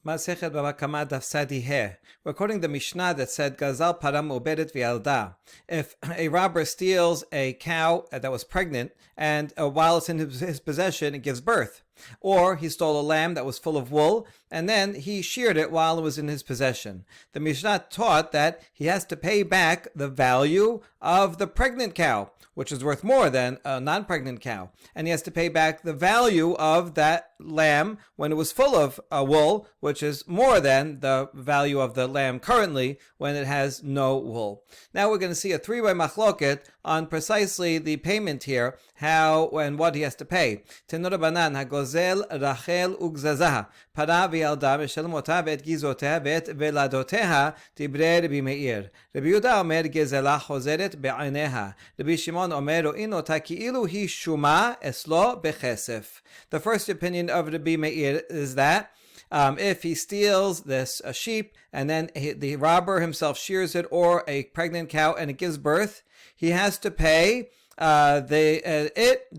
Masechet Baba Kama Daf Sadi He. We're quoting the Mishnah that said, Gazal Param Ubedet V'Yalda. If a robber steals a cow that was pregnant, and while it's in his possession, it gives birth. Or he stole a lamb that was full of wool, and then he sheared it while it was in his possession. The Mishnah taught that he has to pay back the value of the pregnant cow, which is worth more than a non-pregnant cow. And he has to pay back the value of that lamb when it was full of wool, which is more than the value of the lamb currently when it has no wool. Now we're going to see a three-way machloket on precisely the payment here, how and what he has to pay. Tenor Banan, Hagozel Rachel Ugzazaha, Para v'yalda meshalem ota ve'et gizoteha ve'et veladoteha dibre Rabbi Meir. Rabbi Yehuda omer gezela chozeret be'aineha. Rabbi Shimon omer ro'in ota ki'ilu hi shuma eslo bechesef. The first opinion of Rabbi Meir is that if he steals this sheep and then the robber himself shears it, or a pregnant cow, and it gives birth, he has to pay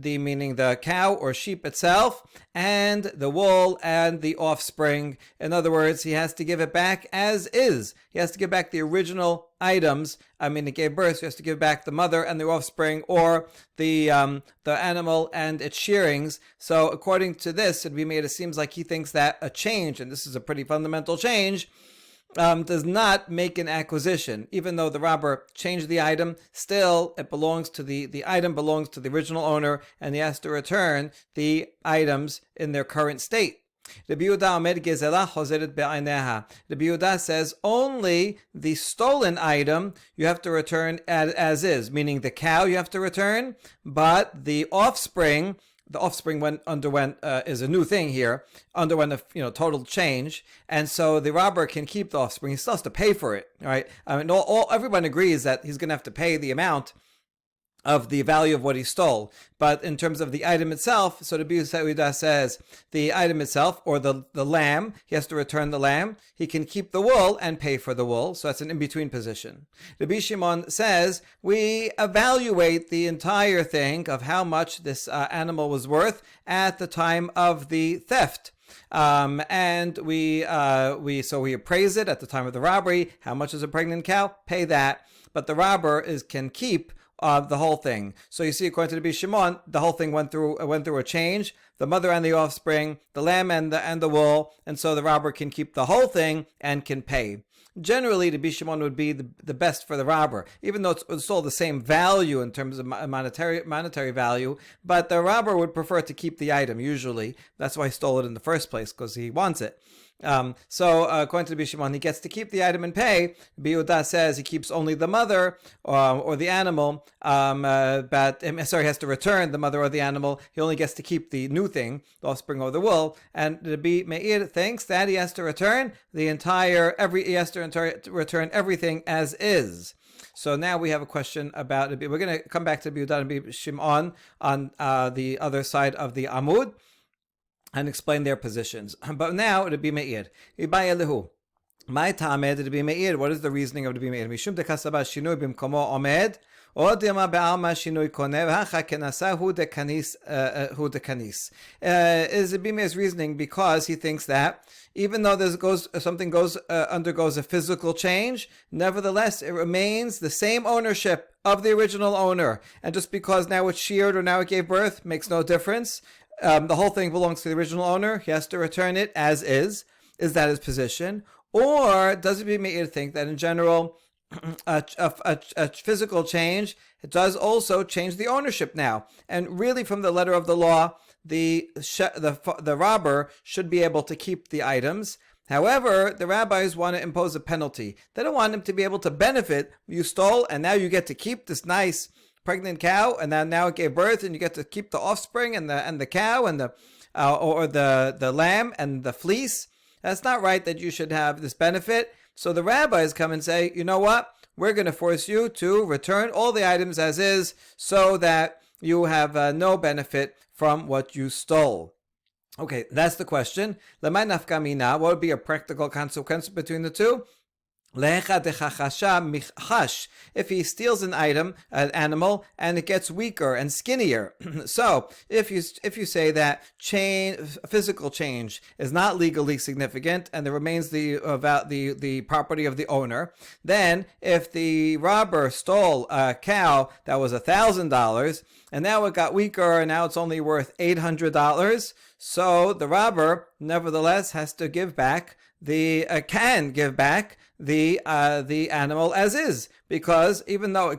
meaning the cow or sheep itself, and the wool and the offspring. In other words, he has to give it back as is. He has to give back the original items. It gave birth, so he has to give back the mother and the offspring, or the animal and its shearings. So according to this, it seems like he thinks that a change, and this is a pretty fundamental change, does not make an acquisition. Even though the robber changed the item, still it belongs to the item belongs to the original owner, and he has to return the items in their current state. Rabbi Yehuda says only the stolen item you have to return as is, meaning the cow you have to return, but the offspring underwent is a new thing here, underwent a total change, and so the robber can keep the offspring. He still has to pay for it, right? Everyone agrees that he's going to have to pay the amount of the value of what he stole. But in terms of the item itself, so the Yehuda says the item itself, or the lamb, he has to return the lamb. He can keep the wool and pay for the wool. So that's an in-between position. Rabbi Shimon says we evaluate the entire thing of how much this animal was worth at the time of the theft. And we appraise it at the time of the robbery. How much is a pregnant cow? Pay that. But the robber can keep the whole thing. So you see, according to Rabbi Shimon, the whole thing went through a change. The mother and the offspring, the lamb and the wool, and so the robber can keep the whole thing and can pay. Generally, Rabbi Shimon would be the best for the robber, even though it's still the same value in terms of monetary value. But the robber would prefer to keep the item. Usually, that's why he stole it in the first place, because he wants it. So according to Rabbi Shimon, he gets to keep the item and pay. Rabbi Yehuda says he keeps only the mother or the animal, he has to return the mother or the animal. He only gets to keep the new thing, the offspring or the wool. And Rabbi Meir thinks that he has to return return everything as is. So now we have a question about, we're going to come back to Rabbi Yehuda and Rabbi Shimon on the other side of the Amud and explain their positions. But now, Rabbi Meir. Ariel Eliyahu My tamed Rabbi Meir. What is the reasoning of Rabbi Meir? Mishum dekasaba shinui bimkomo omed, or dema be'alma shinui konev hacha kenasa hu dekanis. Is Rabbi Meir's reasoning because he thinks that even though something undergoes a physical change, nevertheless it remains the same ownership of the original owner, and just because now it's sheared or now it gave birth makes no difference. The whole thing belongs to the original owner. He has to return it as is. Is that his position? Or does it be made to think that in general, a physical change, it does also change the ownership now? And really, from the letter of the law, the robber should be able to keep the items. However, the rabbis want to impose a penalty. They don't want him to be able to benefit. You stole, and now you get to keep this nice pregnant cow, and now it gave birth, and you get to keep the offspring and the cow and the lamb and the fleece. That's not right that you should have this benefit. So the rabbis come and say, you know what? We're going to force you to return all the items as is, so that you have no benefit from what you stole. Okay, that's the question. Lemay nafka mina. What would be a practical consequence between the two? If he steals an item, an animal, and it gets weaker and skinnier. So if you say that physical change is not legally significant and it remains the property of the owner, then if the robber stole a cow that was $1,000 and now it got weaker and now it's only worth $800, so the robber nevertheless has to give back can give back the animal as is, because even though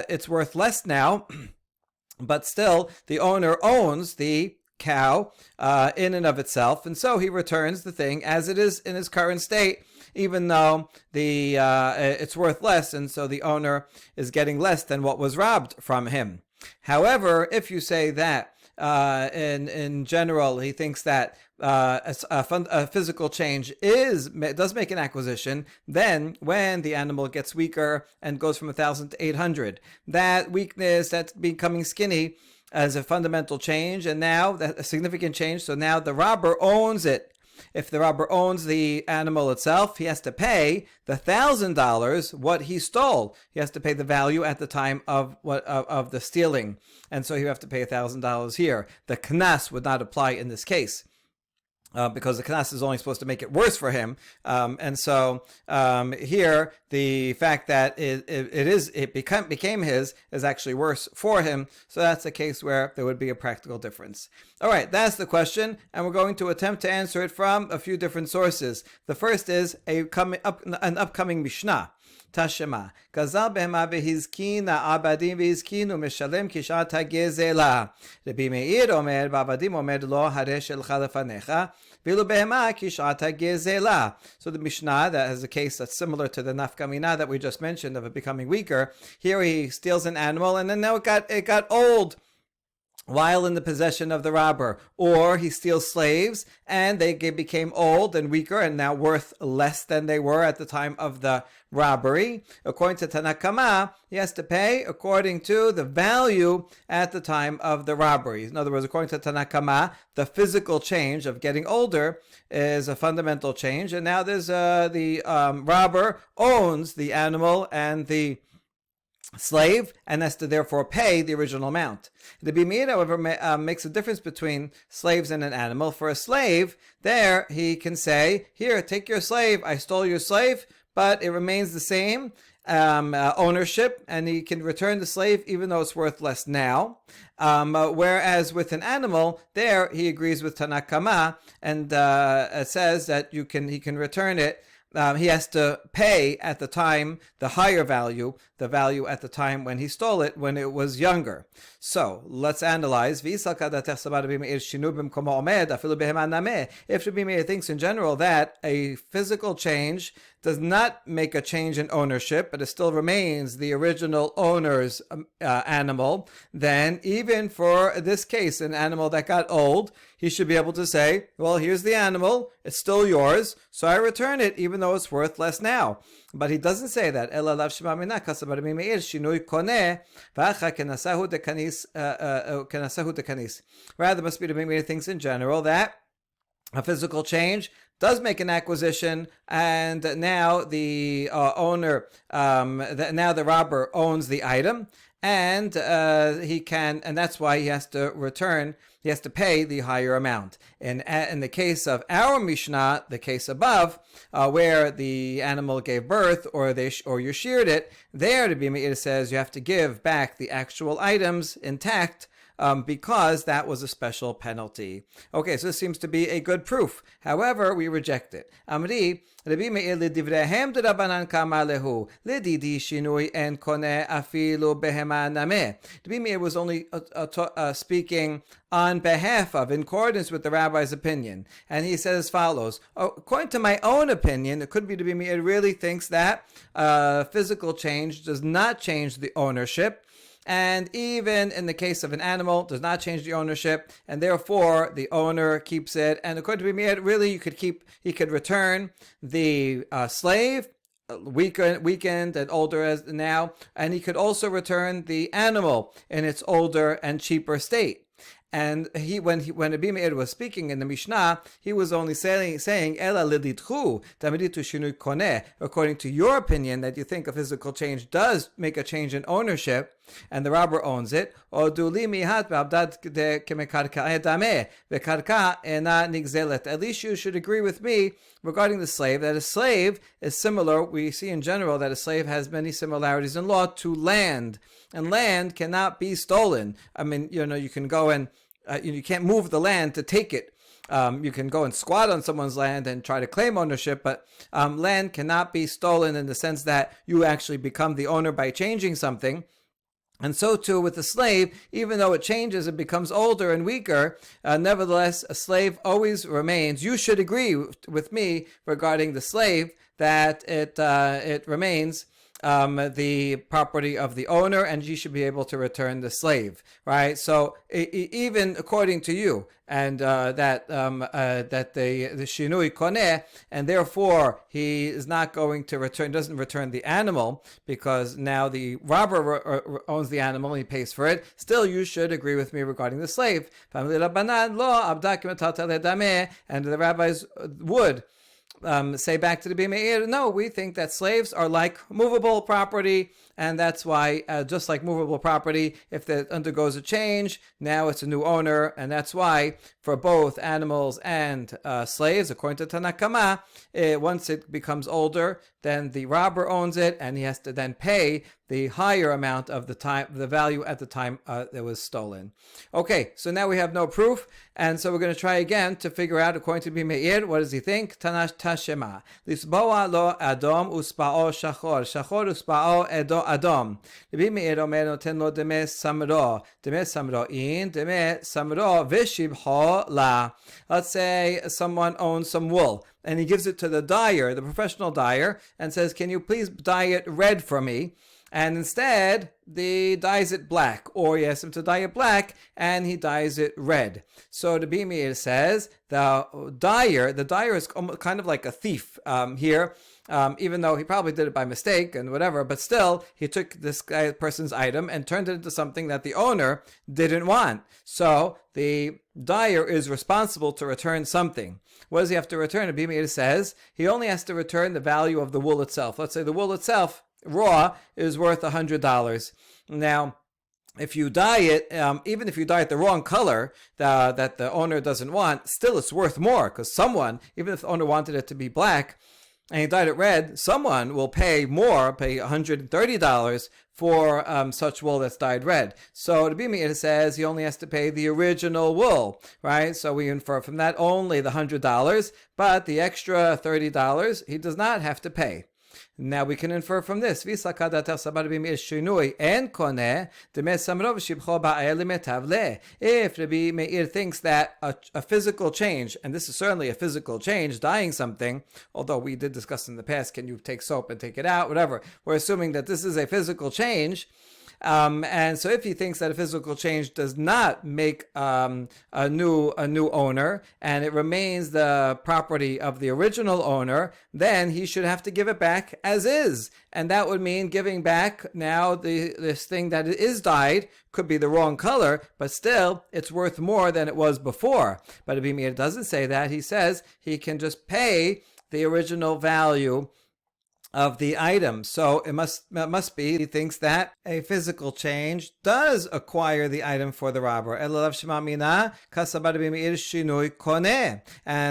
it's worth less now, but still the owner owns the cow in and of itself, and so he returns the thing as it is in its current state, even though it's worth less, and so the owner is getting less than what was robbed from him. However, if you say that in general he thinks that a physical change does make an acquisition, then when the animal gets weaker and goes from 1,000 to 800, that weakness, that's becoming skinny, as a fundamental change, and now that a significant change. So now the robber owns it. If the robber owns the animal itself, he has to pay the $1,000 what he stole. He has to pay the value at the time of the stealing, and so you have to pay $1,000 here. The knas would not apply in this case. Because the knas is only supposed to make it worse for him, and so here the fact that it became his is actually worse for him. So that's a case where there would be a practical difference. All right, that's the question, and we're going to attempt to answer it from a few different sources. The first is an upcoming Mishnah. Tashema. Gazal behema vehizkina abadim vehizkinu mishalem kishat hagezela. Rabbi Meir omer ba'abadim omer lo hareh shelcha lefanecha vilu behema kishat hagezela. So the Mishnah that has a case that's similar to the nafkamina that we just mentioned of it becoming weaker. Here he steals an animal and then now it got old while in the possession of the robber, or he steals slaves and they became old and weaker and now worth less than they were at the time of the robbery. According to Tanakama, he has to pay according to the value at the time of the robbery. In other words, according to Tanakama, the physical change of getting older is a fundamental change, and now there's the robber owns the animal and the slave and has to therefore pay the original amount. The Bimir, however, makes a difference between slaves and an animal. For a slave, there he can say, here, take your slave, I stole your slave, but it remains the same ownership, and he can return the slave even though it's worth less now. Whereas with an animal, there he agrees with Tanakama and says that he can return it. He has to pay at the time the higher value, the value at the time when he stole it, when it was younger. So let's analyze. If Rabbi Meir thinks in general that a physical change does not make a change in ownership, but it still remains the original owner's animal, then even for this case, an animal that got old, he should be able to say, well, here's the animal, it's still yours, so I return it even though it's worth less now. But he doesn't say that. Rather, must be Rabbi Meir thinks in general that a physical change does make an acquisition, and now the owner, now the robber owns the item, and and that's why he has to return. He has to pay the higher amount. In the case of our Mishnah, the case above, where the animal gave birth or you sheared it, there to be it says you have to give back the actual items intact. Because that was a special penalty. Okay, so this seems to be a good proof. However, we reject it. Amri, Rabbi Meir lidivrehem d'Rabbanan kama lehu lididi shinui en koneh afilu behema nameh. Rabbi Meir was only speaking on behalf of, in accordance with the rabbi's opinion, and he says as follows: according to my own opinion, it could be Rabbi Meir really thinks that physical change does not change the ownership. And even in the case of an animal, does not change the ownership, and therefore the owner keeps it. And according to Bimir, really, he could return the slave, weakened and older as now, and he could also return the animal in its older and cheaper state. And when Rabbi Meir was speaking in the Mishnah, he was only saying Ela liditchu tamiditu shinui koneh. According to your opinion, that you think a physical change does make a change in ownership, and the robber owns it. At least you should agree with me regarding the slave, that a slave is similar. We see in general that a slave has many similarities in law to land, and land cannot be stolen. I mean, you can go and you can't move the land to take it. You can go and squat on someone's land and try to claim ownership, but land cannot be stolen in the sense that you actually become the owner by changing something. And so too with the slave, even though it changes and becomes older and weaker, nevertheless, a slave always remains. You should agree with me regarding the slave that it remains the property of the owner, and you should be able to return the slave, right? So even according to you, and that the shinui koneh, and therefore he is not going to doesn't return the animal because now the robber owns the animal and he pays for it. Still, you should agree with me regarding the slave. And the rabbis would say back to the Rabbi Meir, no, we think that slaves are like movable property, and that's why, just like movable property, if it undergoes a change, now it's a new owner, and that's why for both animals and slaves, according to Tanakama, once it becomes older, then the robber owns it, and he has to then pay the higher amount of the value at the time it was stolen. Okay, so now we have no proof, and so we're going to try again to figure out, according to Rabbi Meir, what does he think? Tanash Tashema. Lisboa lo adom uspao shachor. Shachor uspao adom. Rabbi Meir omer noten lo deme samro. Deme samro in, deme samro vishibho la. Let's say someone owns some wool, and he gives it to the dyer, the professional dyer, and says, can you please dye it red for me? And instead, he dyes it black, or he asks him to dye it black, and he dyes it red. So the Rabbi Meir says the dyer is kind of like a thief here, even though he probably did it by mistake and whatever, but still, he took this person's item and turned it into something that the owner didn't want. So the dyer is responsible to return something. What does he have to return? Rabbi Meir says he only has to return the value of the wool itself. Let's say the wool itself, raw, is worth $100. Now, if you dye it, even if you dye it the wrong color that the owner doesn't want, still it's worth more, because someone, even if the owner wanted it to be black and he dyed it red, someone will pay $130 for such wool that's dyed red. So the Rabbi Meir says he only has to pay the original wool, right? So we infer from that only the $100, but the extra $30 he does not have to pay. Now we can infer from this. If Rabbi Meir thinks that a physical change, and this is certainly a physical change, dyeing something, although we did discuss in the past, can you take soap and take it out, whatever. We're assuming that this is a physical change. And so if he thinks that a physical change does not make a new owner, and it remains the property of the original owner, then he should have to give it back as is. And that would mean giving back now this thing that is dyed, could be the wrong color, but still it's worth more than it was before. But Rabbi Meir doesn't say that. He says he can just pay the original value of the item. So it must be, he thinks that a physical change does acquire the item for the robber. And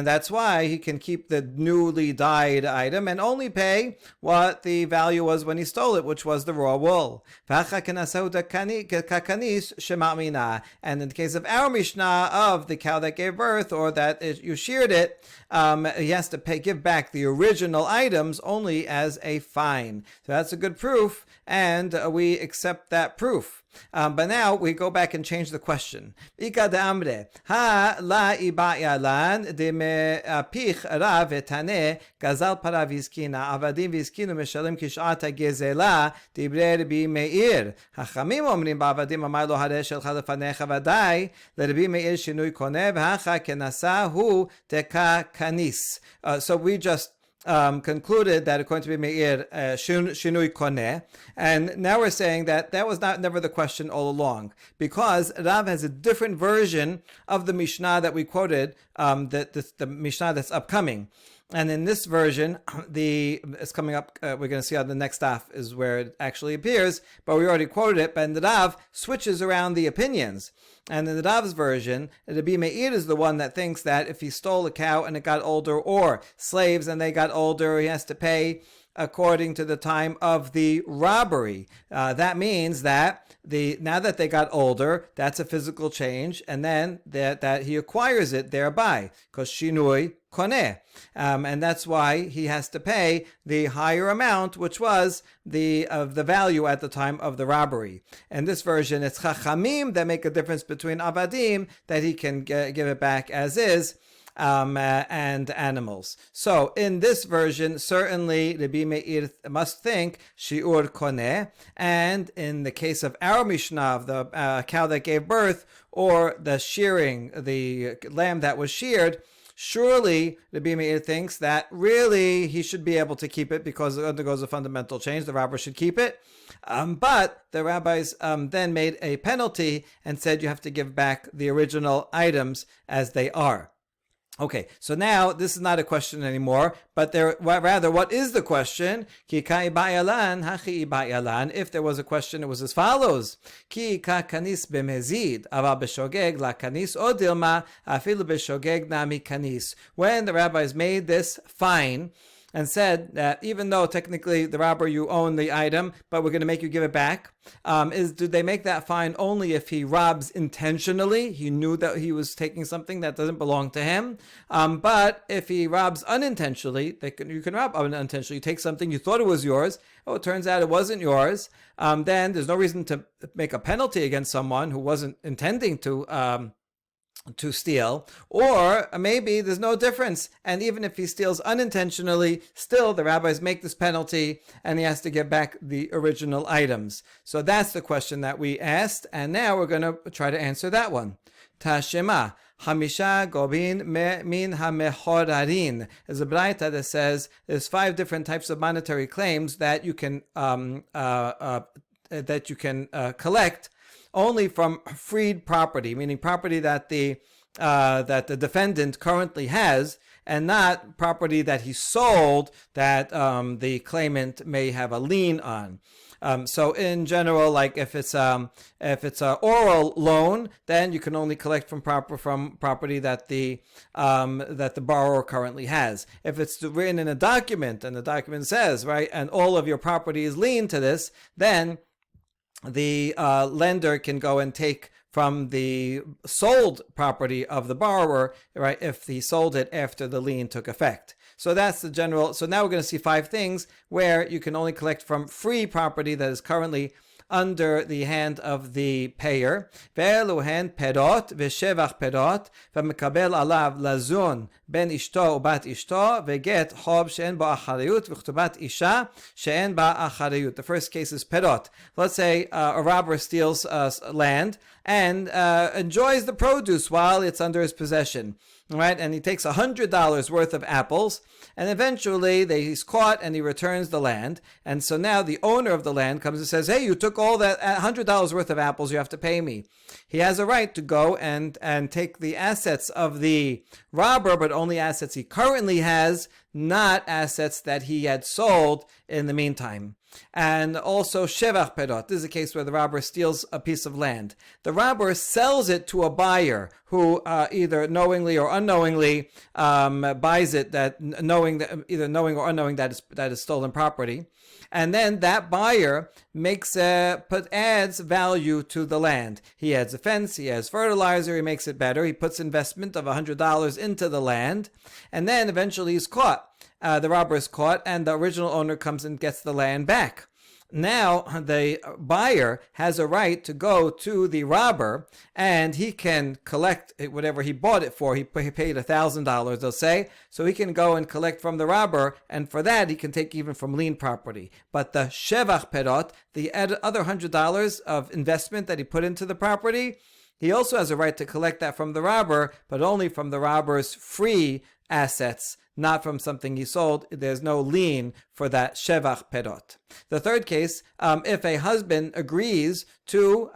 that's why he can keep the newly dyed item and only pay what the value was when he stole it, which was the raw wool. And in the case of our Mishnah of the cow that gave birth, or that you sheared it, he has to give back the original items only as a fine. So that's a good proof, and we accept that proof. But now we go back and change the question. Ika de amre ha la ibaya lan de me pich ra vetane gazal para vizkina avadim vizkinu meshalem kishat gezela dibre Rabbi Meir hachamim omrim ba'avadim amar lo hare shel chalafanecha vadai leRabbi Meir shinui koneh v'hacha kenasa hu teka kanis. So we just concluded that according to Meir, shinui koneh, and now we're saying that was never the question all along, because Rav has a different version of the Mishnah that we quoted, the Mishnah that's upcoming. And in this version, it's coming up, we're going to see on the next daf is where it actually appears, but we already quoted it, but the Rav switches around the opinions. And in the Rav's version, Rabbi Meir is the one that thinks that if he stole a cow and it got older, or slaves and they got older, he has to pay according to the time of the robbery. That means that now that they got older, that's a physical change, and then that he acquires it thereby, because shinui koneh. And that's why he has to pay the higher amount, which was the value at the time of the robbery. And this version, it's chachamim that make a difference between avadim, that he can give it back as is, and animals. So in this version, certainly Rabbi Meir must think shiur koneh, and in the case of our Mishnah, of the cow that gave birth, or the shearing, the lamb that was sheared, surely Rabbi Meir thinks that really he should be able to keep it because it undergoes a fundamental change. The robber should keep it. But the rabbis then made a penalty and said you have to give back the original items as they are. Okay, so now this is not a question anymore, but rather, what is the question? Ki kai ba'yalan, hachi ba'yalan. If there was a question, it was as follows: Ki ka kanis b'mezid, ava b'shogeg la kanis o dilma, afilu b'shogeg nami kanis. When the rabbis made this fine and said that even though technically the robber, you own the item, but we're going to make you give it back, do they make that fine only if he robs intentionally? He knew that he was taking something that doesn't belong to him. But if he robs unintentionally, you can rob unintentionally. You take something, you thought it was yours, it turns out it wasn't yours, then there's no reason to make a penalty against someone who wasn't intending to steal, or maybe there's no difference, and even if he steals unintentionally, still the rabbis make this penalty and he has to give back the original items. So that's the question that we asked, and now we're going to try to answer that one. Tashema Hamisha Gobin Min Hamechorarin is a braita that says there's 5 different types of monetary claims that you can collect only from freed property, meaning property that the defendant currently has, and not property that he sold that the claimant may have a lien on. So in general, like if it's an oral loan, then you can only collect from property that the borrower currently has. If it's written in a document and the document says, right, and all of your property is lien to this, then the lender can go and take from the sold property of the borrower, right, if he sold it after the lien took effect. So that's the general. So now we're going to see 5 things where you can only collect from free property that is currently under the hand of the payer. Ve'eluhen perot ve'shevach perot ve'mekabel alav lazun ben ishto ubat ishto ve'get hob she'en ba acharayut v'chtubat isha she'en ba acharayut. The first case is perot. Let's say a robber steals land and enjoys the produce while it's under his possession. Right, and he takes $100 worth of apples, and eventually he's caught and he returns the land. And so now the owner of the land comes and says, hey, you took all that $100 worth of apples, you have to pay me. He has a right to go and take the assets of the robber, but only assets he currently has, not assets that he had sold in the meantime. And also shevach perot. This is a case where the robber steals a piece of land. The robber sells it to a buyer who either knowingly or unknowingly buys it, either knowing or unknowing that is stolen property. And then that buyer adds value to the land. He adds a fence, he adds fertilizer, he makes it better. He puts investment of $100 into the land, and then eventually he's caught. The robber is caught, and the original owner comes and gets the land back. Now the buyer has a right to go to the robber, and he can collect whatever he bought it for. He paid $1,000, they'll say, so he can go and collect from the robber, and for that he can take even from lien property. But the shevach perot, the other $100 of investment that he put into the property, he also has a right to collect that from the robber, but only from the robber's free assets, not from something he sold. There's no lien for that shevach perot. The third case, if a husband agrees to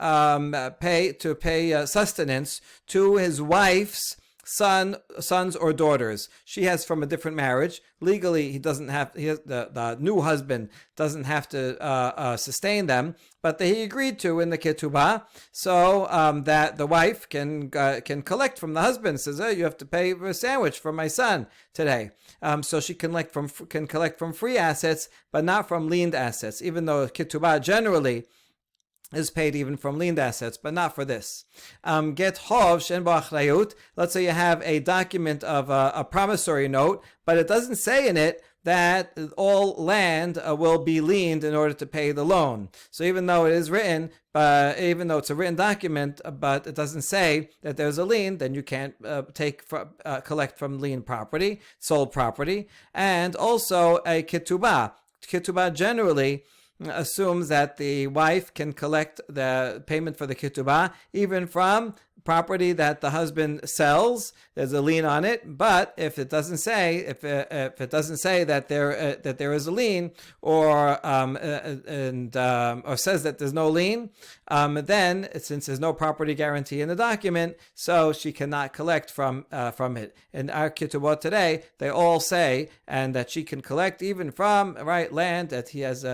pay sustenance to his wife's sons or daughters. She has from a different marriage. Legally, the new husband doesn't have to sustain them, but he agreed to in the ketubah, so that the wife can collect from the husband. Says, "Oh, you have to pay for a sandwich for my son today." So she can collect from free assets, but not from liened assets. Even though ketubah generally is paid even from liened assets, but not for this. Get hov shen bo achrayut. Let's say you have a document of a promissory note, but it doesn't say in it that all land will be liened in order to pay the loan. So even though it is written, even though it's a written document, but it doesn't say that there's a lien, then you can't collect from lien property, sold property, and also a ketubah. Ketubah generally assumes that the wife can collect the payment for the ketubah even from property that the husband sells. There's a lien on it, but if it doesn't say that there is a lien, or says that there's no lien, then since there's no property guarantee in the document, so she cannot collect from it. In our ketubot today, they all say and that she can collect even from land that he has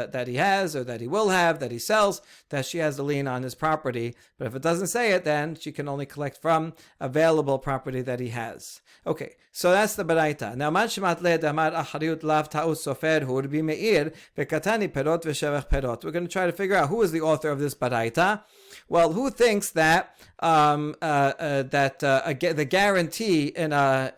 or that he will have, that he sells, that she has a lien on his property. But if it doesn't say it, then she can only collect from available property that he has. Okay, so that's the baraita. Now, man shemat le damar achariyut lav ta'us sofer hu Rabbi Meir v'katani perot v'shevach perot. We're going to try to figure out who is the author of this baraita. Well, who thinks that the guarantee in a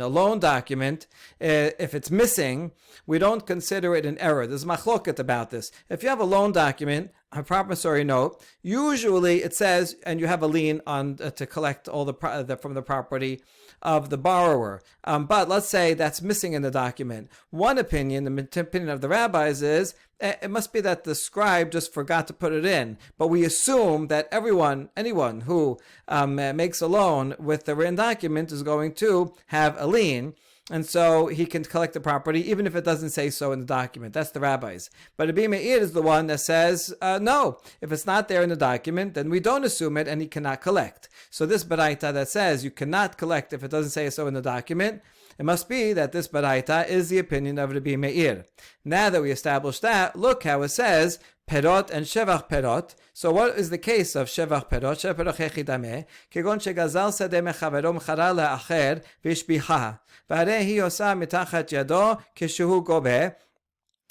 loan document, if it's missing, we don't consider it an error. There's machloket about this. If you have a loan document, a promissory note, usually it says, and you have a lien on to collect all from the property of the borrower. But let's say that's missing in the document. One opinion, the opinion of the rabbis, is it must be that the scribe just forgot to put it in. But we assume that anyone who makes a loan with the written document is going to have a lien. And so he can collect the property, even if it doesn't say so in the document. That's the rabbis. But Rabbi Meir is the one that says, no, if it's not there in the document, then we don't assume it and he cannot collect. So this baraita that says you cannot collect if it doesn't say so in the document, it must be that this baraita is the opinion of Rabbi Meir. Now that we established that, look how it says, perot and shevach perot. So what is the case of shevach perot? Shevach perot hechidameh, kegon shegazal sadeh mechavero mechara le'acher v'ishbiha, v'harei hi osa mitachat yado keshehu gobeh.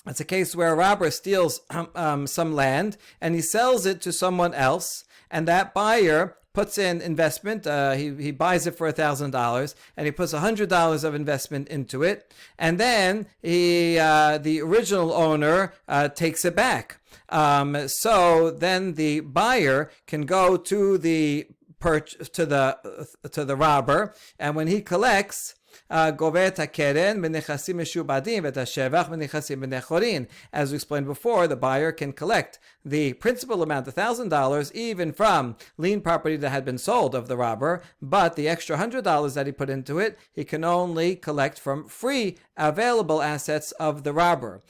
It's a case where a robber steals some land and he sells it to someone else, and that buyer puts in investment. He buys it for $1,000 and he puts $100 of investment into it, and then the original owner takes it back. So then the buyer can go to the robber, and when he collects, as we explained before, the buyer can collect the principal amount, $1,000, even from lien property that had been sold of the robber, but the extra $100 that he put into it, he can only collect from free available assets of the robber.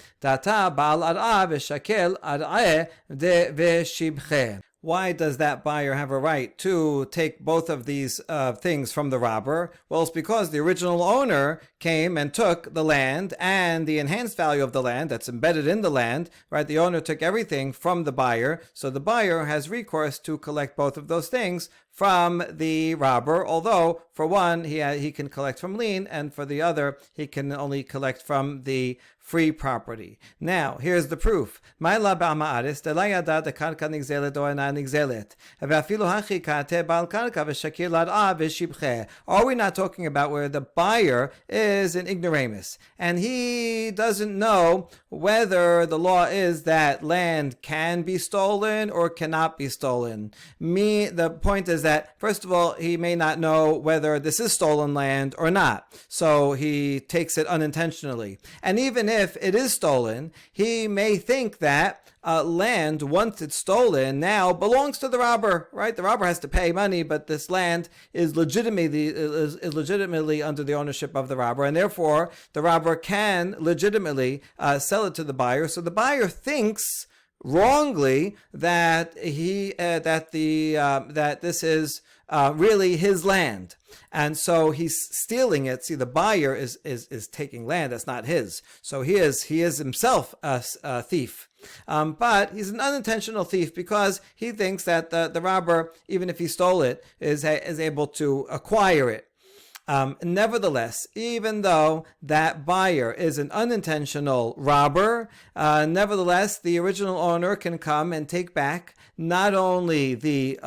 Why does that buyer have a right to take both of these things from the robber? Well, it's because the original owner came and took the land and the enhanced value of the land that's embedded in the land, right? The owner took everything from the buyer, so the buyer has recourse to collect both of those things from the robber, although for one he can collect from lien, and for the other he can only collect from the free property. Now, here's the proof. Are we not talking about where the buyer is an ignoramus and he doesn't know whether the law is that land can be stolen or cannot be stolen? The point is that, first of all, he may not know whether this is stolen land or not, so he takes it unintentionally. And even if it is stolen, he may think that land, once it's stolen, now belongs to the robber, right? The robber has to pay money, but this land is legitimately under the ownership of the robber, and therefore the robber can legitimately sell it to the buyer. So the buyer thinks wrongly that that this is really his land, and so he's stealing it. See, the buyer is taking land that's not his, so he is himself a thief. But he's an unintentional thief because he thinks that the robber, even if he stole it, is able to acquire it. Nevertheless, even though that buyer is an unintentional robber, nevertheless, the original owner can come and take back not only the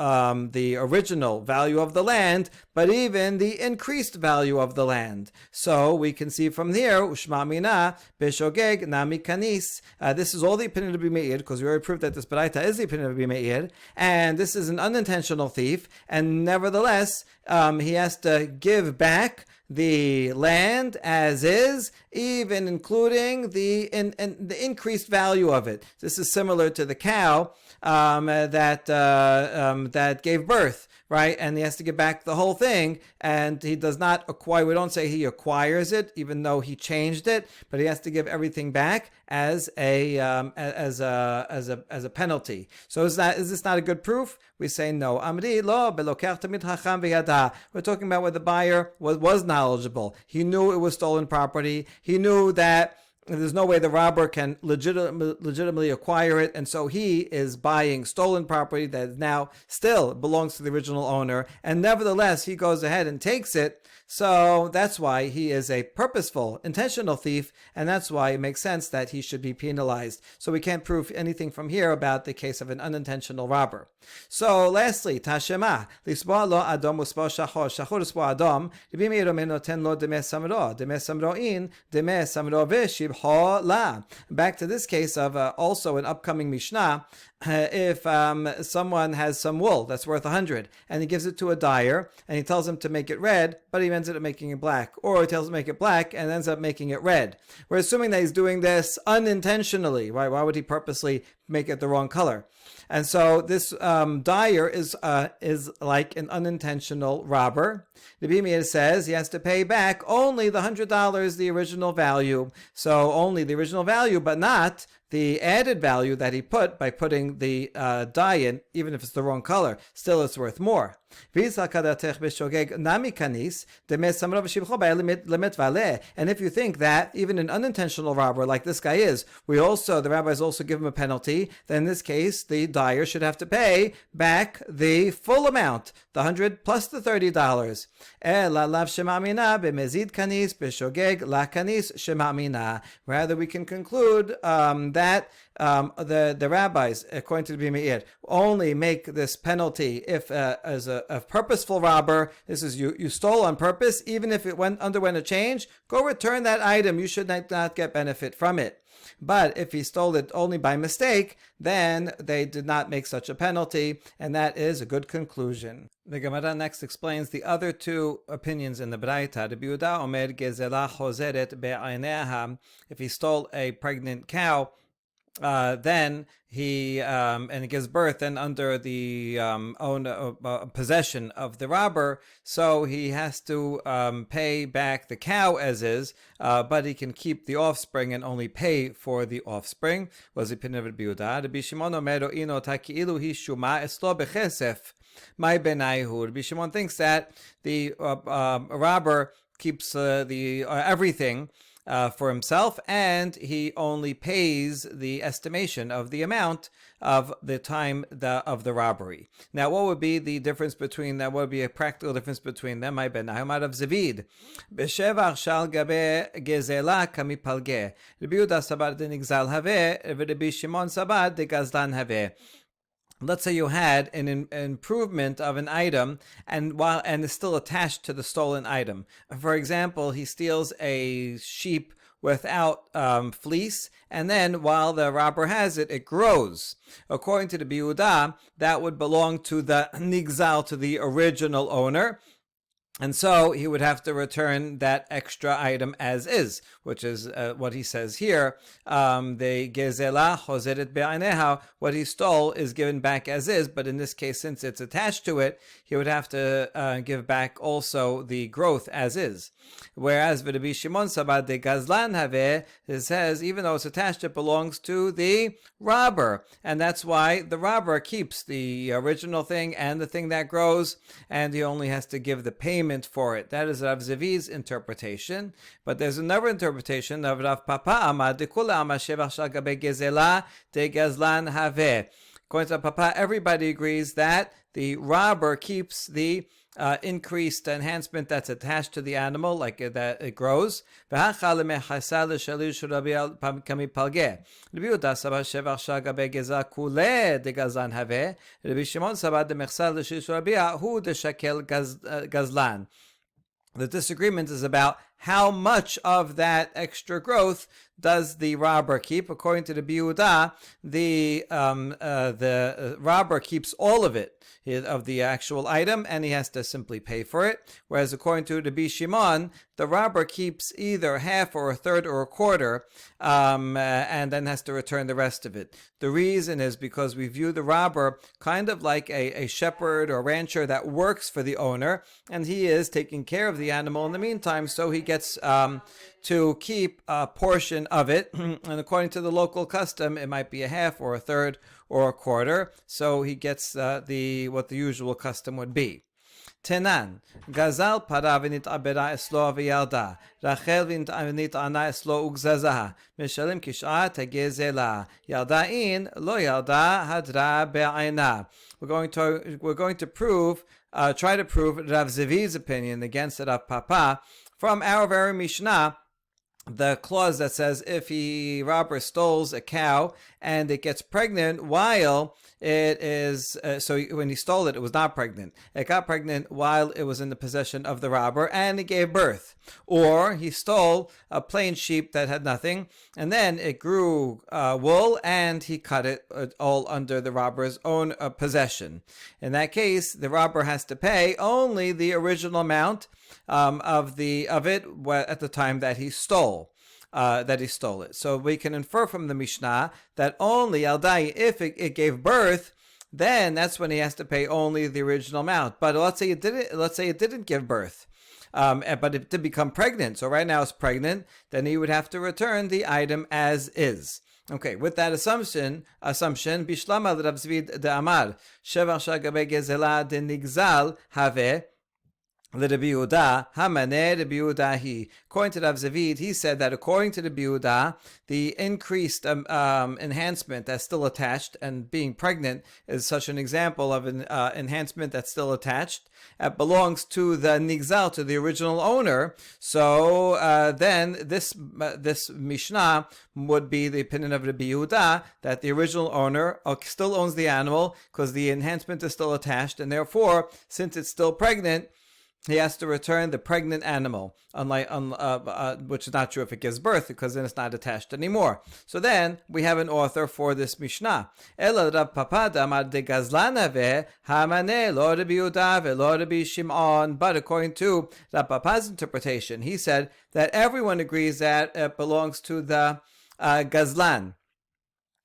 original value of the land, but even the increased value of the land. So we can see from here, Ushma mina beshogeg nami kanis. This is all the opinion of Meir, because we already proved that this baraita is the opinion of Meir, and this is an unintentional thief, and nevertheless, he has to give back the land as is, even including the increased value of it. This is similar to the cow that gave birth, right? And he has to give back the whole thing, and he does not acquire. We don't say he acquires it, even though he changed it, but he has to give everything back as a penalty. So is this not a good proof? We say no. Amri lo belokach tamid hacham v'yada. We're talking about where the buyer was knowledgeable. He knew it was stolen property. He knew that there's no way the robber can legitimately acquire it, and so he is buying stolen property that now still belongs to the original owner, and nevertheless he goes ahead and takes it. So that's why he is a purposeful, intentional thief, and that's why it makes sense that he should be penalized. So we can't prove anything from here about the case of an unintentional robber. So lastly, Tashema, lisboa lo adom uspo shachor, shachor uspo adom, Rabbi Meir noten lo deme samroin, deme samro v'shibho la. Back to this case of also an upcoming Mishnah. If someone has some wool that's worth 100 and he gives it to a dyer and he tells him to make it red, but he ends up making it black, or he tells him to make it black and ends up making it red, we're assuming that he's doing this unintentionally, right? Why would he purposely make it the wrong color? And so this dyer is like an unintentional robber. The Meir says he has to pay back only the $100, the original value. So only the original value, but not the added value that he put by putting the dye in, even if it's the wrong color. Still, it's worth more. And if you think that even an unintentional robber like this guy is, the rabbis also give him a penalty, then in this case, the dyer should have to pay back the full amount, the 100 plus the $30. Rather, we can conclude that the rabbis, according to the Meir, only make this penalty if as a purposeful robber. This is you stole on purpose, even if it underwent a change, go return that item. You should not get benefit from it. But if he stole it only by mistake, then they did not make such a penalty, and that is a good conclusion. The Gemara next explains the other two opinions in the Braita. Rabbi Yehuda omer gezela chozeret be'aineha. If he stole a pregnant cow, then he and it gives birth and under the possession of the robber, so he has to pay back the cow as is, but he can keep the offspring and only pay for the offspring. Was the opinion of Rabbi Yehuda. Rabbi Shimon omer ino taki'ilu hi shuma eslo bechesef. My benaihu. Rabbi Shimon thinks that the robber keeps everything for himself, and he only pays the estimation of the amount of the time of the robbery. Now, what would be the difference between that? What would be a practical difference between them? My ben Ahmad of Zavid. B'shevach shal gabe gezela kamipalge. Rabbi Yehuda sabar de nigzal have, Rabbi Shimon sabar de gazlan have. Let's say you had an improvement of an item and it's still attached to the stolen item. For example, he steals a sheep without fleece, and then while the robber has it, it grows. According to the Yehuda, that would belong to the nigzal, to the original owner. And so he would have to return that extra item as is, which is what he says here. The gezela chozeret be'aneha, what he stole is given back as is, but in this case, since it's attached to it, he would have to give back also the growth as is. Whereas Rabbi Shimon Sabad de Gazlan Have, it says, even though it's attached, it belongs to the robber. And that's why the robber keeps the original thing and the thing that grows, and he only has to give the payment for it. That is Rav Zevi's interpretation. But there's another interpretation of Rav Papa Amad de Kula Amad Shevach Shal Gabe Gezela de Gazlan Have. According to Papa, everybody agrees that the robber keeps the increased enhancement that's attached to the animal, like that it grows. The disagreement is about how much of that extra growth does the robber keep. According to the Biuda, the robber keeps all of it, of the actual item, and he has to simply pay for it. Whereas according to the Shimon, the robber keeps either half or a third or a quarter, and then has to return the rest of it. The reason is because we view the robber kind of like a shepherd or rancher that works for the owner, and he is taking care of the animal in the meantime, so he gets to keep a portion of it. And according to the local custom, it might be a half or a third or a quarter, so he gets what the usual custom would be. Tenan, Gazal para v'nit'abera eslo v'yalda, Rachel v'nit'ana eslo ugzazaha, Mishalim kish'a tegezela, Yalda'in lo yalda hadra be'ayna. We're going to prove, try to prove Rav Zevi's opinion against Rav Papa from our very Mishnah. The clause that says if robber stoles a cow and it gets pregnant while it is, so when he stole it, it was not pregnant. It got pregnant while it was in the possession of the robber and it gave birth. Or he stole a plain sheep that had nothing and then it grew wool and he cut it all under the robber's own possession. In that case, the robber has to pay only the original amount of it at the time that he stole it. So we can infer from the Mishnah that only Aldai, if it gave birth, then that's when he has to pay only the original amount. But let's say it didn't give birth, but it did become pregnant. So right now it's pregnant. Then he would have to return the item as is. Okay, with that assumption, Bishlama Rav Zvid de Amar Shevach Shagabe Gezela de Nigzal Have. According to Rav Zavid, he said that according to the Biuda, the increased enhancement that's still attached, and being pregnant is such an example of an enhancement that's still attached, belongs to the Nigzal, to the original owner. So then this Mishnah would be the opinion of the Biuda that the original owner still owns the animal because the enhancement is still attached, and therefore, since it's still pregnant, he has to return the pregnant animal, which is not true if it gives birth, because then it's not attached anymore. So then we have an author for this Mishnah. But according to Rav Papa's interpretation, he said that everyone agrees that it belongs to the Gazlan.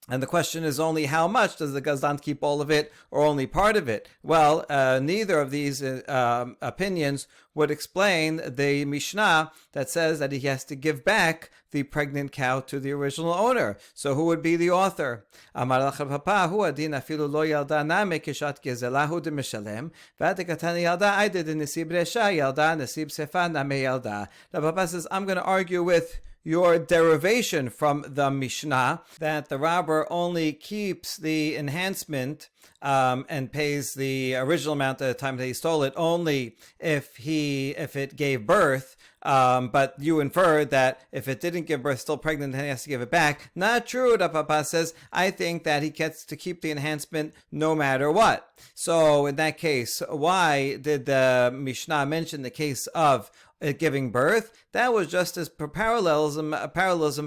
And the question is only how much does the Gazlan keep all of it or only part of it? Well, neither of these opinions would explain the Mishnah that says that he has to give back the pregnant cow to the original owner. So who would be the author? Amar Papa hu adin afilu lo yalda name kishat gezelahu de mishalem v'atekatan yalda aide de nesib resha yalda nesib sefa name yalda. The Papa says, I'm going to argue with your derivation from the Mishnah that the robber only keeps the enhancement and pays the original amount at the time that he stole it only if it gave birth. But you inferred that if it didn't give birth, still pregnant, then he has to give it back. Not true, Rav Papa says. I think that he gets to keep the enhancement no matter what. So in that case, why did the Mishnah mention the case of giving birth, that was just as parallelism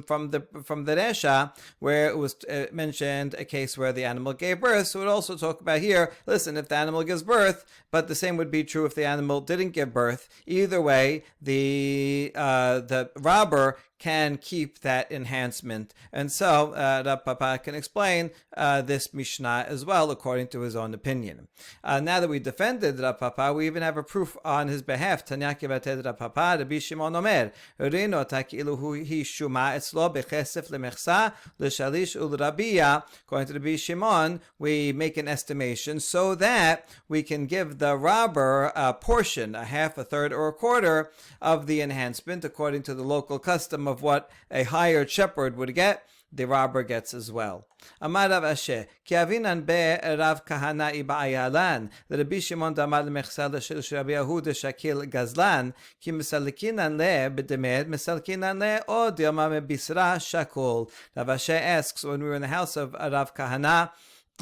from the Resha, where it was mentioned a case where the animal gave birth. So it also talk about here, listen, if the animal gives birth, but the same would be true if the animal didn't give birth. Either way, the robber can keep that enhancement. And so Rav Papa can explain this Mishnah as well, according to his own opinion. Now that we defended Rav Papa, we even have a proof on his behalf. Tanya kivated Rav Papa, Rabbi Shimon Omer, Rino takilu hi shuma etzlo bechesef lemechsa l'shalish ul'rabiya. According to Rabbi Shimon, we make an estimation so that we can give the robber a portion, a half, a third, or a quarter of the enhancement, according to the local custom of what a hired shepherd would get. The robber gets as well. Amar Rav Asher, ki avinan be Rav Kahana iba ayalan, the Rabbi Shimon damar lemechsa l'shel Rabbi Yehu de shakil gazlan, ki misalikinan le b'demed, misalikinan le od yama mebisra shakol. Rav Asher asks, when we were in the house of Rav Kahana,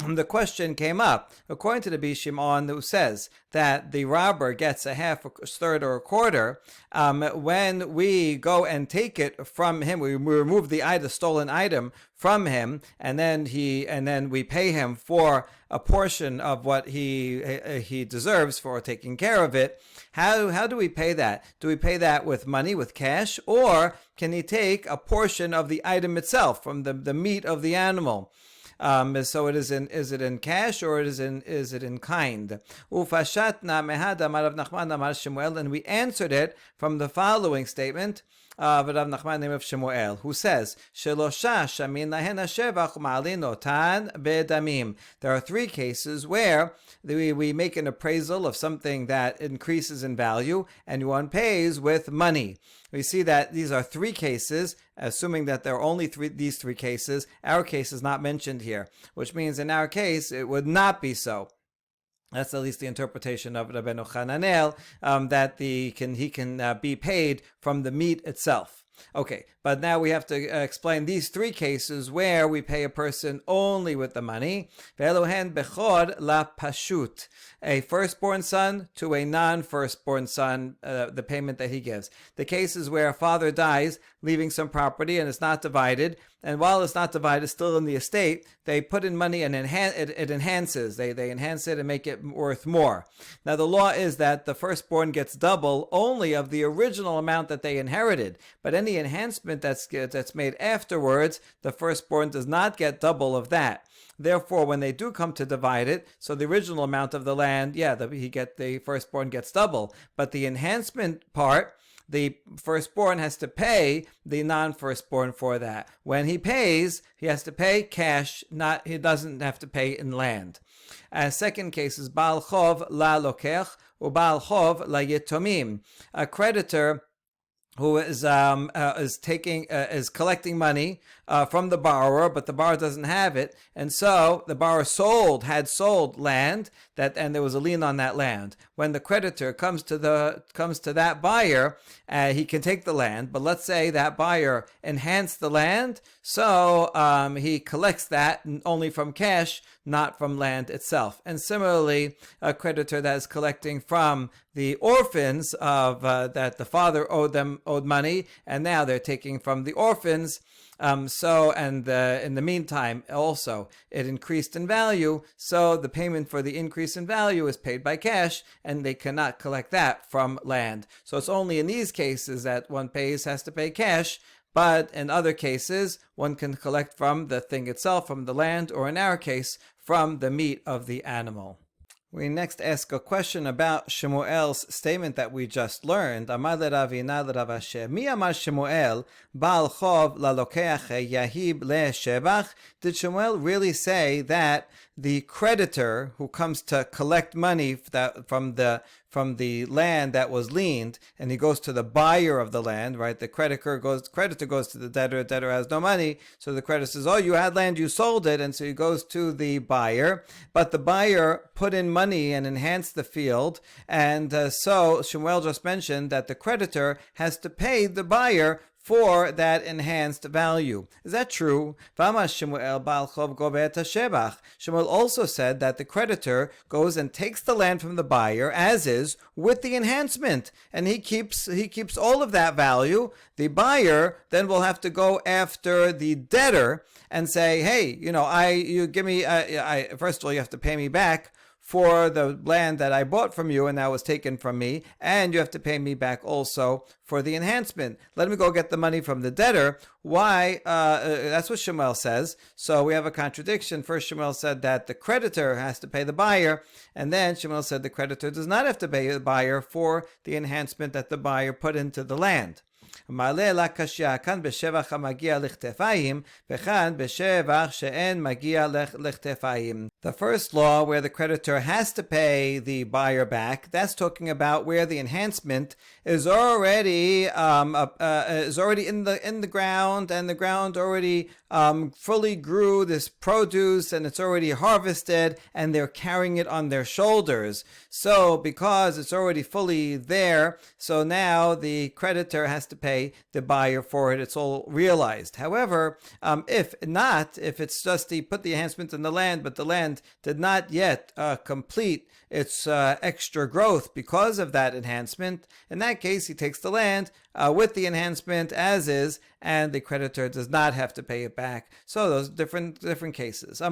the question came up, according to the Rabbi Shimon, who says that the robber gets a half, a third, or a quarter. When we go and take it from him, we remove the stolen item from him, and then we pay him for a portion of what he deserves for taking care of it. How do we pay that? Do we pay that with money, with cash, or can he take a portion of the item itself from the meat of the animal? So is it in cash or is it in kind? Ufashatna mehad amar Rav Nachman amar Shemuel, and we answered it from the following statement of Rav Nachman name of Shemuel, who says, Shelosha shamin lahen hashevach ma'alin otan bedamim. There are three cases where we make an appraisal of something that increases in value, and one pays with money. We see that these are three cases, assuming that there are only these three cases. Our case is not mentioned here, which means in our case it would not be so. That's at least the interpretation of Rabbeinu Hananel, that he can be paid from the meat itself. Okay, but now we have to explain these three cases where we pay a person only with the money. Ve'elohen bechor la pashut, a firstborn son to a non-firstborn son, the payment that he gives. The cases where a father dies, leaving some property, and it's not divided, and while it's not divided, still in the estate, they put in money and it enhances. They enhance it and make it worth more. Now the law is that the firstborn gets double only of the original amount that they inherited, but any enhancement that's made afterwards, the firstborn does not get double of that. Therefore, when they do come to divide it, so the original amount of the land, the firstborn gets double, but the enhancement part, the firstborn has to pay the non-firstborn for that. When he pays, he has to pay cash, he doesn't have to pay in land. Second case is Baal Chov la Lokech or Baal Chov la Yetomim. A creditor who is collecting money from the borrower, but the borrower doesn't have it, and so the borrower had sold land and there was a lien on that land. When the creditor comes to that buyer, he can take the land, but let's say that buyer enhanced the land, so he collects that only from cash, not from land itself. And similarly, a creditor that is collecting from the orphans that the father owed money, and now they're taking from the orphans. In the meantime, also, it increased in value, so the payment for the increase in value is paid by cash, and they cannot collect that from land. So it's only in these cases that one has to pay cash, but in other cases, one can collect from the thing itself, from the land, or in our case, from the meat of the animal. We next ask a question about Shemuel's statement that we just learned. Amar leRavina leRav Asher, Mi amar Shemuel, Baal Chov lalokeach yahib le'shebach? Did Shemuel really say that the creditor who comes to collect money from the land that was liened, and he goes to the buyer of the land, right? The creditor goes to the debtor has no money, so the creditor says, oh, you had land, you sold it, and so he goes to the buyer, but the buyer put in money and enhanced the field, and so Shemuel just mentioned that the creditor has to pay the buyer for that enhanced value. Is that true? Shemuel also said that the creditor goes and takes the land from the buyer as is with the enhancement, and he keeps all of that value. The buyer then will have to go after the debtor and say, hey, you give me, first of all, you have to pay me back for the land that I bought from you and that was taken from me, and you have to pay me back also for the enhancement. Let me go get the money from the debtor. Why? That's what Shemuel says. So we have a contradiction. First, Shemuel said that the creditor has to pay the buyer, and then Shemuel said the creditor does not have to pay the buyer for the enhancement that the buyer put into the land. The first law, where the creditor has to pay the buyer back, that's talking about where the enhancement is already in the ground, and the ground already fully grew this produce, and it's already harvested, and they're carrying it on their shoulders. So because it's already fully there, so now the creditor has to pay the buyer for it. It's all realized. However, if it's just he put the enhancement in the land, but the land did not yet complete its extra growth because of that enhancement, in that case he takes the land with the enhancement as is, and the creditor does not have to pay it back. So those different cases. So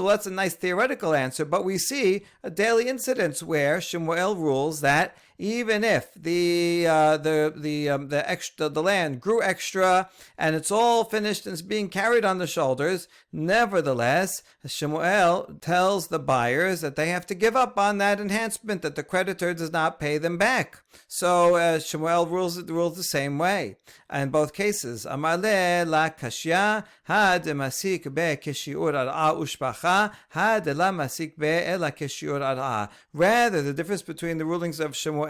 that's a nice theoretical answer, but we see a daily incidents where Shemuel rules that even if the land grew extra and it's all finished and it's being carried on the shoulders, nevertheless, Shemuel tells the buyers that they have to give up on that enhancement, that the creditor does not pay them back. So Shemuel rules the same way in both cases. Amale la kashya ha de masik be keshiur ar'a ushpacha ha de la masik be ela keshiur ar'a. Rather, the difference between the rulings of Shemuel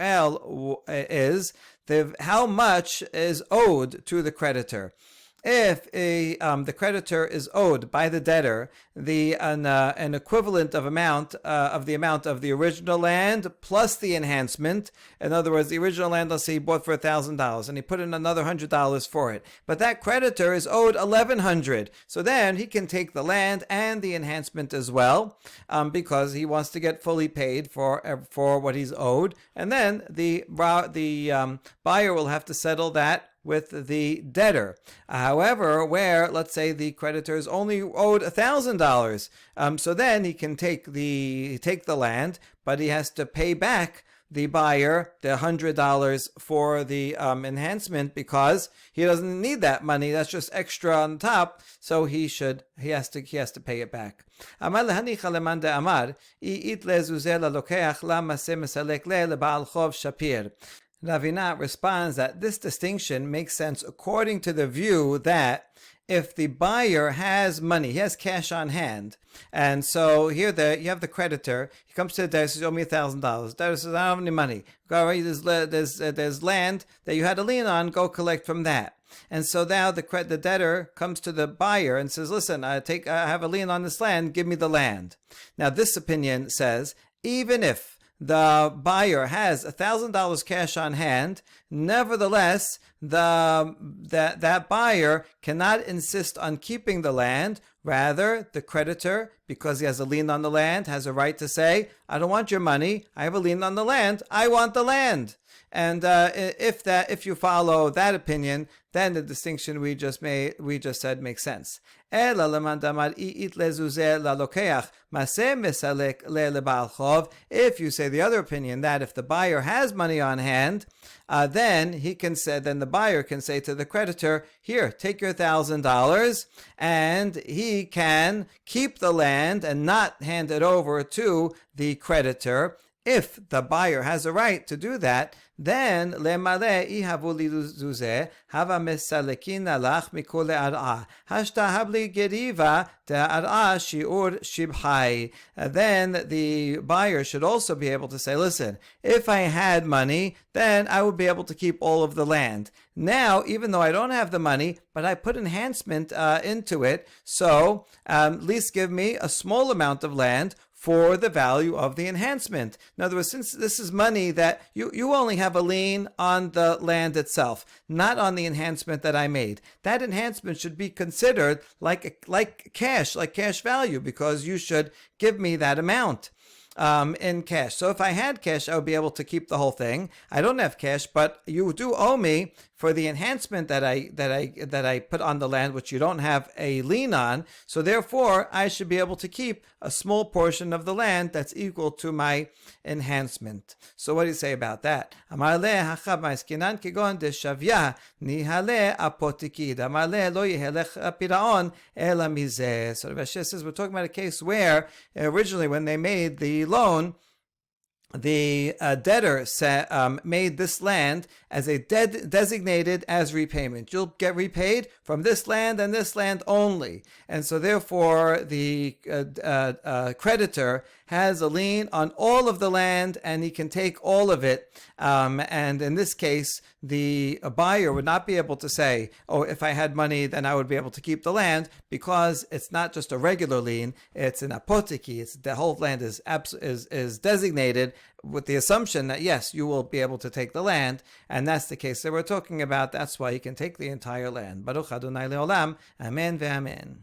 is how much is owed to the creditor. If the creditor is owed by the debtor an equivalent of amount of the amount of the original land plus the enhancement, in other words, the original land, let's say he bought for $1,000 and he put in another $100 for it, but that creditor is owed $1,100, so then he can take the land and the enhancement as well, because he wants to get fully paid for what he's owed, and then the buyer will have to settle that with the debtor. However, where, let's say, the creditor is only owed $1,000, so then he can take the land, but he has to pay back the buyer the $100 for the enhancement, because he doesn't need that money. That's just extra on top. So he has to pay it back. Ravina responds that this distinction makes sense according to the view that if the buyer has money, he has cash on hand, and so here you have the creditor, he comes to the debtor, says, owe me $1,000. The debtor says, I don't have any money. There's land that you had a lien on, go collect from that. And so now the debtor comes to the buyer and says, listen, I have a lien on this land, give me the land. Now this opinion says, even if the buyer has $1,000 cash on hand, nevertheless, that buyer cannot insist on keeping the land. Rather, the creditor, because he has a lien on the land, has a right to say, I don't want your money, I have a lien on the land, I want the land. And if you follow that opinion, then the distinction we just said makes sense. If you say the other opinion, that if the buyer has money on hand, then the buyer can say to the creditor, here, take your $1,000, and he can keep the land and not hand it over to the creditor. If the buyer has a right to do that, then lemale ihavu lizuze hava mesalekin alach mikule ar'a hashta habli geriva da ar'a shiur shibhai. Then the buyer should also be able to say, listen, if I had money, then I would be able to keep all of the land. Now, even though I don't have the money, but I put enhancement into it, so at least give me a small amount of land for the value of the enhancement. In other words, since this is money that you only have a lien on the land itself, not on the enhancement that I made. That enhancement should be considered like cash value, because you should give me that amount in cash. So if I had cash, I would be able to keep the whole thing. I don't have cash, but you do owe me for the enhancement that I put on the land, which you don't have a lien on. So therefore, I should be able to keep a small portion of the land that's equal to my enhancement. So what do you say about that? Amar le hachab ma'eskinan kegon deshavya nihale apotikid. Amar le lo yehelech piraon ela mizeh. So Rashi says we're talking about a case where originally when they made the loan, the debtor made this land as a designated as repayment. You'll get repaid from this land and this land only. And so therefore the creditor has a lien on all of the land and he can take all of it. And in this case, the buyer would not be able to say, oh, if I had money, then I would be able to keep the land, because it's not just a regular lien, it's an apoteki. It's the whole land is designated with the assumption that, yes, you will be able to take the land. And that's the case that we're talking about. That's why you can take the entire land. Baruch Adonai Leolam. Amen ve'amen.